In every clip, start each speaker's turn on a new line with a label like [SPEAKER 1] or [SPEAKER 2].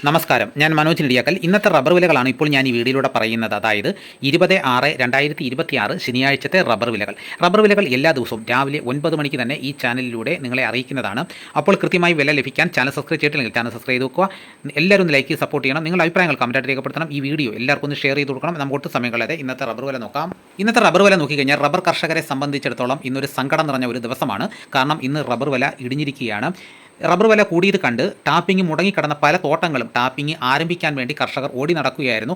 [SPEAKER 1] നമസ്കാരം, ഞാൻ മനോജ് നെടിയാക്കൽ. ഇന്നത്തെ റബ്ബർ വിലകളാണ് ഇപ്പോൾ ഞാൻ ഈ വീഡിയോയിലൂടെ പറയുന്നത്. അതായത് 20/6/2026 ശനിയാഴ്ചത്തെ റബ്ബർ വിലകൾ എല്ലാ ദിവസവും രാവിലെ 9 മണിക്ക് തന്നെ ഈ ചാനലിലൂടെ നിങ്ങളെ അറിയിക്കുന്നതാണ്. അപ്പോൾ കൃത്യമായി വില ലഭിക്കാൻ ചാനൽ സബ്സ്ക്രൈബ് ചെയ്തിട്ടില്ലെങ്കിൽ ചാനൽ സബ്സ്ക്രൈബ് ചെയ്ത് വെക്കുക. എല്ലാവരും ഒന്ന് ലൈക്ക് സപ്പോർട്ട് ചെയ്യണം. നിങ്ങളുടെ അഭിപ്രായങ്ങൾ കമൻറ്റായിട്ട് രേഖപ്പെടുത്തണം. ഈ വീഡിയോ എല്ലാവർക്കും ഒന്ന് ഷെയർ ചെയ്ത് കൊടുക്കണം. നമുക്ക് ഒട്ടും സമയം കളയാതെ ഇന്നത്തെ റബ്ബർ വില നോക്കാം. ഇന്നത്തെ റബ്ബർ വില നോക്കിക്കഴിഞ്ഞാൽ റബ്ബർ കർഷകരെ സംബന്ധിച്ചിടത്തോളം ഇന്നൊരു സങ്കടം നിറഞ്ഞ ഒരു ദിവസമാണ്. കാരണം ഇന്ന് റബ്ബർ വില ഇടിഞ്ഞിരിക്കുകയാണ്. റബ്ബർ വില കൂടിയത് കണ്ട് ടാപ്പിംഗ് മുടങ്ങിക്കിടന്ന പല തോട്ടങ്ങളും ടാപ്പിംഗ് ആരംഭിക്കാൻ വേണ്ടി കർഷകർ ഓടി നടക്കുകയായിരുന്നു.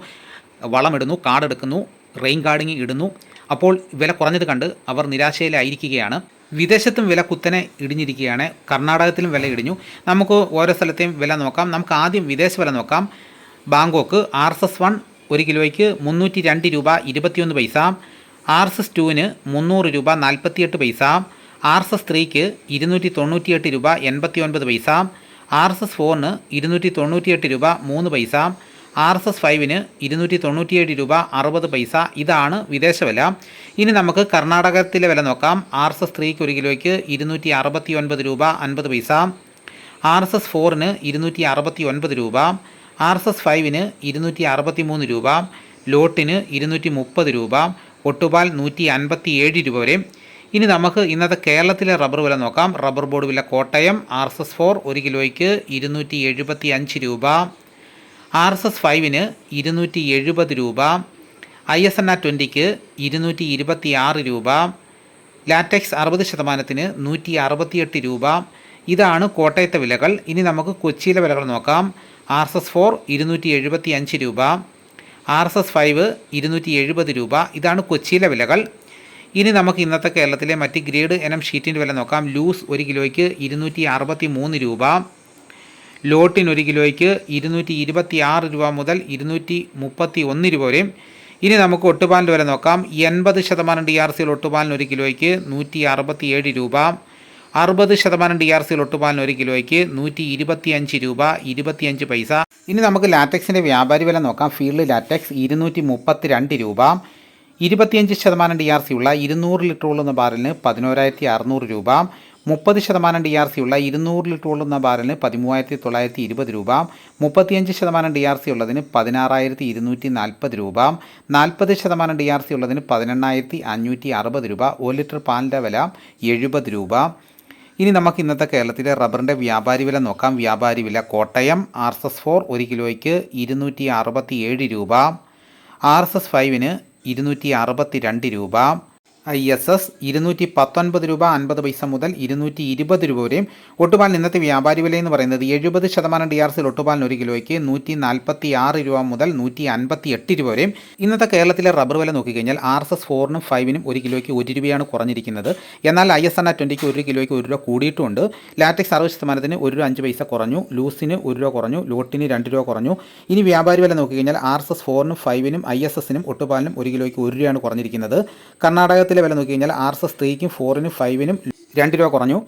[SPEAKER 1] വളമിടുന്നു, കാടെടുക്കുന്നു, റെയിൻ ഗാർഡിങ് ഇടുന്നു. അപ്പോൾ വില കുറഞ്ഞത് കണ്ട് അവർ നിരാശയിലായിരിക്കുകയാണ്. വിദേശത്തും വില കുത്തനെ ഇടിഞ്ഞിരിക്കുകയാണ്. കർണാടകത്തിലും വില ഇടിഞ്ഞു. നമുക്ക് ഓരോ സ്ഥലത്തെയും വില നോക്കാം. നമുക്ക് ആദ്യം വിദേശ വില നോക്കാം. ബാങ്കോക്ക് RSS 1 1 കിലോയ്ക്ക് 302 രൂപ 21 പൈസ. RSS 2 300 രൂപ 48 പൈസ. RSS 3 298 രൂപ 89 പൈസ. RSS 4 298 രൂപ 3 പൈസ. RSS 5 297 രൂപ 60 പൈസ. ഇതാണ് വിദേശ വില. ഇനി നമുക്ക് കർണാടകത്തിലെ വില നോക്കാം. RSS 3 1 കിലോയ്ക്ക് 269 രൂപ 50 പൈസ. RSS 4 269 രൂപ. RSS 5 263 രൂപ. ലോട്ടിന് 230 രൂപ. ഒട്ടുപാൽ 157 രൂപ വരെ. ഇനി നമുക്ക് ഇന്നത്തെ കേരളത്തിലെ റബ്ബർ വില നോക്കാം. റബ്ബർ ബോർഡ് വില കോട്ടയം RSS 4 1 കിലോയ്ക്ക് 275 രൂപ. RSS 5 270 രൂപ. ISNR 20 226 രൂപ. ലാറ്റക്സ് 60% 168 രൂപ. ഇതാണ് കോട്ടയത്തെ വിലകൾ. ഇനി നമുക്ക് കൊച്ചിയിലെ വിലകൾ നോക്കാം. RSS 4 275 രൂപ. RSS 5 270 രൂപ. ഇതാണ് കൊച്ചിയിലെ വിലകൾ. ഇനി നമുക്ക് ഇന്നത്തെ കേരളത്തിലെ മറ്റ് ഗ്രേഡ് ഇനം ഷീറ്റിൻ്റെ വില നോക്കാം. ലൂസ് 1 കിലോയ്ക്ക് 263 രൂപ. ലോട്ടിന് 1 കിലോയ്ക്ക് 226 രൂപ മുതൽ 231 രൂപ വരെയും. ഇനി നമുക്ക് ഒട്ടുപാലിൻ്റെ വില നോക്കാം. 80% DRC ഒട്ടുപാലിന് 1 കിലോയ്ക്ക് 167 രൂപ. 60% DRC ഒട്ടുപാലിന് 1 കിലോയ്ക്ക് 125 രൂപ 25 പൈസ. ഇനി നമുക്ക് ലാറ്റക്സിൻ്റെ വ്യാപാരി വില നോക്കാം. ഫീൽഡ് ലാറ്റക്സ് 232 രൂപ. 25% DRC ഉള്ള 200 ലിറ്റർ ഉള്ളുന്ന ബാരലിന് 11,600 രൂപ. 30% DRC ഉള്ള 200 ലിറ്റർ ഉള്ളുന്ന ബാരലിന് 13,920 രൂപ. 35% DRC ഉള്ളതിന് 16,240 രൂപ. 40% DRC ഉള്ളതിന് 18,560 രൂപ. 1 ലിറ്റർ പാലിൻ്റെ വില 70 രൂപ. ഇനി നമുക്ക് ഇന്നത്തെ കേരളത്തിലെ റബ്ബറിൻ്റെ വ്യാപാരി വില നോക്കാം. വ്യാപാരി വില കോട്ടയം RSS 4 1 കിലോയ്ക്ക് 267 രൂപ. RSS 5 262 രൂപ. ISS 219 രൂപ 50 പൈസ മുതൽ 220 രൂപ വരെയും. ഒട്ടുപാലിന് ഇന്നത്തെ വ്യാപാരി വില എന്ന് പറയുന്നത് 70% DRC ഒട്ടുപാലിന് 1 കിലോയ്ക്ക് 146 രൂപ മുതൽ 158 രൂപ വരെയും. ഇന്നത്തെ കേരളത്തിലെ റബ്ബർ വില നോക്കിക്കഴിഞ്ഞാൽ RSS 4 5 1 കിലോയ്ക്ക് 1 രൂപയാണ് കുറഞ്ഞിരിക്കുന്നത്. എന്നാൽ ISNR 20 1 കിലോയ്ക്ക് 1 രൂപ കൂടിയിട്ടുമുണ്ട്. ലാറ്റക്സ് 60% 1 രൂപ 5 പൈസ കുറഞ്ഞു. ലൂസിന് 1 രൂപ കുറഞ്ഞു. ലോട്ടിന് 2 രൂപ കുറഞ്ഞു. ഇനി വ്യാപാരി വില നോക്കിക്കഴിഞ്ഞാൽ RSS 4 5 ISS ഒട്ടുപാലിനും 1 കിലോയ്ക്ക് 1 രൂപയാണ് കുറഞ്ഞിരിക്കുന്നത്. കർണാടകത്തിലെ വില നോക്കിക്കഴിഞ്ഞാൽ RSS 3 4 5 2 രൂപ കുറഞ്ഞു.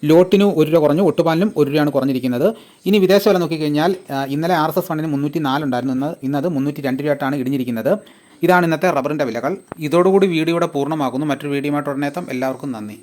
[SPEAKER 1] ലോട്ടിന് 1 രൂപ കുറഞ്ഞു. ഒട്ടുപാലിനും 1 രൂപയാണ് കുറഞ്ഞിരിക്കുന്നത്. ഇനി വിദേശ വില നോക്കിക്കഴിഞ്ഞാൽ ഇന്നലെ RSS 1 304 ഉണ്ടായിരുന്നു. ഇന്നത് 302 രൂപയായിട്ടാണ് ഇടിഞ്ഞിരിക്കുന്നത്. ഇതാണ് ഇന്നത്തെ റബ്ബറിൻ്റെ വിലകൾ. ഇതോടുകൂടി വീഡിയോയുടെ പൂർണ്ണമാകുന്നു. മറ്റൊരു വീഡിയോയുമായിട്ട് ഉടനെ എത്താം. എല്ലാവർക്കും നന്ദി.